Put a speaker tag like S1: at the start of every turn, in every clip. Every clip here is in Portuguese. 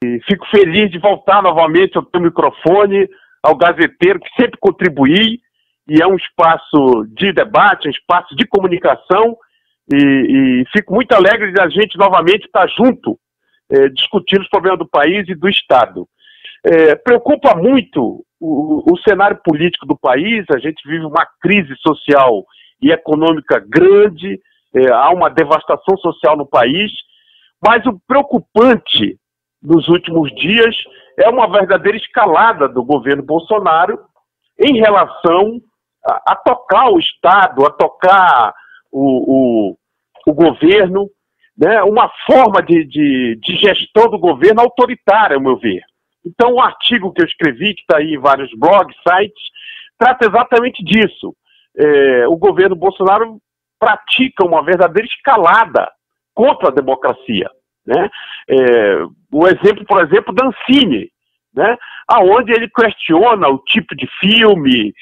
S1: E fico feliz de voltar novamente ao teu microfone, ao Gazeteiro, que sempre contribuí, e é um espaço de debate, um espaço de comunicação, e fico muito alegre de a gente novamente estar junto, discutindo os problemas do país e do Estado. Preocupa muito o cenário político do país, a gente vive uma crise social e econômica grande, há uma devastação social no país, mas o preocupante nos últimos dias é uma verdadeira escalada do governo Bolsonaro em relação a tocar o Estado, a tocar o governo, né, uma forma de gestão do governo autoritária, ao meu ver. Então, um artigo que eu escrevi, que está aí em vários blogs, sites, trata exatamente disso. O governo Bolsonaro pratica uma verdadeira escalada contra a democracia, né? O exemplo, por exemplo, da Ancine, né? Aonde ele questiona o tipo de filme,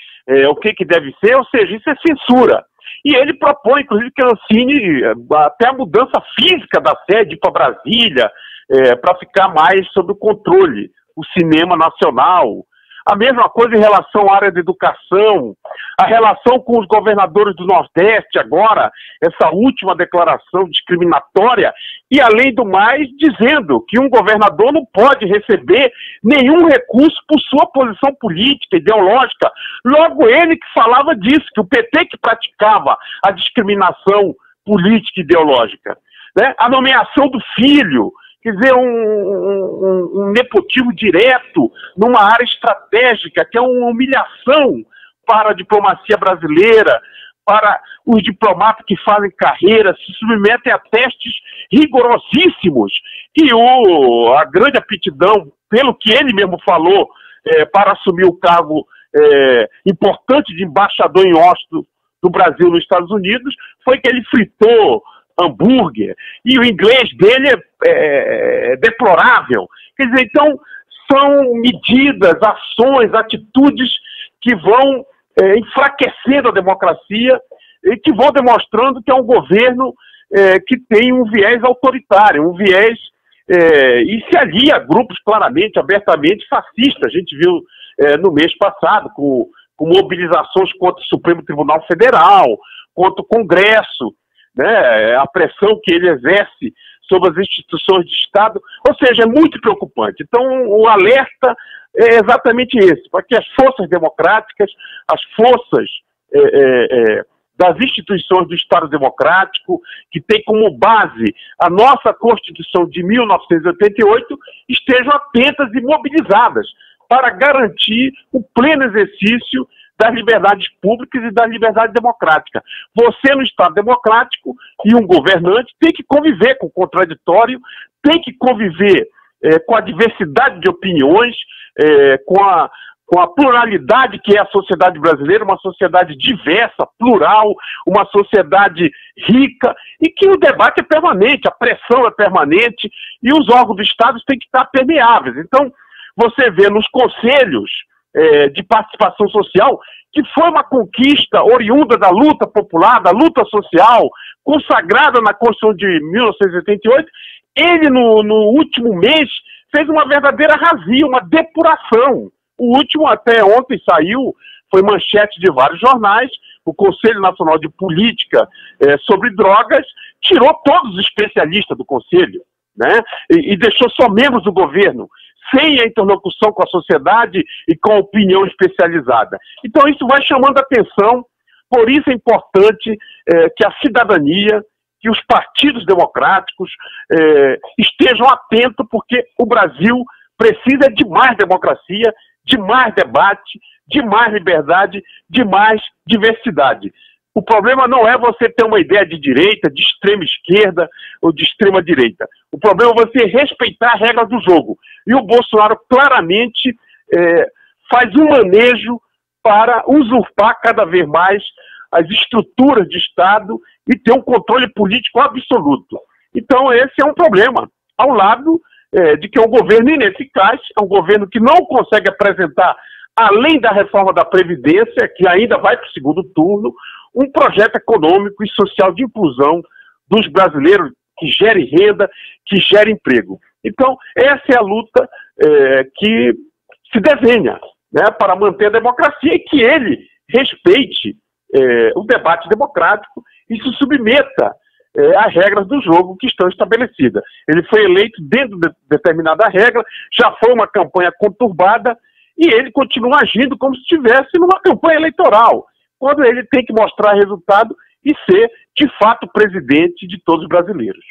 S1: o que deve ser, ou seja, isso é censura. E ele propõe, inclusive, que a Ancine, até a mudança física da sede para Brasília, para ficar mais sob o controle, o cinema nacional. A mesma coisa em relação à área da educação, a relação com os governadores do Nordeste agora, essa última declaração discriminatória, e além do mais, dizendo que um governador não pode receber nenhum recurso por sua posição política, ideológica. Logo ele que falava disso, que o PT que praticava a discriminação política e ideológica, né? A nomeação do filho, quer dizer, um nepotismo direto numa área estratégica, que é uma humilhação para a diplomacia brasileira, para os diplomatas que fazem carreira, se submetem a testes rigorosíssimos, e a grande aptidão, pelo que ele mesmo falou, para assumir o cargo importante de embaixador em Washington do Brasil nos Estados Unidos, foi que ele fritou hambúrguer, e o inglês dele é deplorável. Quer dizer, então, são medidas, ações, atitudes que vão enfraquecendo a democracia e que vão demonstrando que é um governo que tem um viés autoritário, um viés e se alia a grupos claramente, abertamente fascistas. A gente viu no mês passado com mobilizações contra o Supremo Tribunal Federal, contra o Congresso, né, a pressão que ele exerce sobre as instituições de Estado, ou seja, é muito preocupante. Então, o alerta é exatamente esse, para que as forças democráticas, as forças das instituições do Estado Democrático, que tem como base a nossa Constituição de 1988, estejam atentas e mobilizadas para garantir o pleno exercício das liberdades públicas e da liberdade democrática. Você, no Estado democrático, e um governante, tem que conviver com o contraditório, tem que conviver com a diversidade de opiniões, com a pluralidade que é a sociedade brasileira, uma sociedade diversa, plural, uma sociedade rica, e que o debate é permanente, a pressão é permanente, e os órgãos do Estado têm que estar permeáveis. Então, você vê nos conselhos de participação social, que foi uma conquista oriunda da luta popular, da luta social, consagrada na Constituição de 1988, ele, no último mês, fez uma verdadeira razia, uma depuração. O último, até ontem, saiu, foi manchete de vários jornais, o Conselho Nacional de Política sobre Drogas tirou todos os especialistas do Conselho, né, e deixou só membros do governo, sem a interlocução com a sociedade e com a opinião especializada. Então isso vai chamando a atenção, por isso é importante que a cidadania, que os partidos democráticos estejam atentos, porque o Brasil precisa de mais democracia, de mais debate, de mais liberdade, de mais diversidade. O problema não é você ter uma ideia de direita, de extrema esquerda ou de extrema direita. O problema é você respeitar as regras do jogo. E o Bolsonaro claramente faz um manejo para usurpar cada vez mais as estruturas de Estado e ter um controle político absoluto. Então esse é um problema, ao lado de que é um governo ineficaz, é um governo que não consegue apresentar, além da reforma da Previdência, que ainda vai para o segundo turno, um projeto econômico e social de inclusão dos brasileiros que gere renda, que gere emprego. Então, essa é a luta que se desenha, né, para manter a democracia e que ele respeite o debate democrático e se submeta às regras do jogo que estão estabelecidas. Ele foi eleito dentro de determinada regra, já foi uma campanha conturbada e ele continua agindo como se estivesse numa campanha eleitoral, quando ele tem que mostrar resultado e ser, de fato, presidente de todos os brasileiros.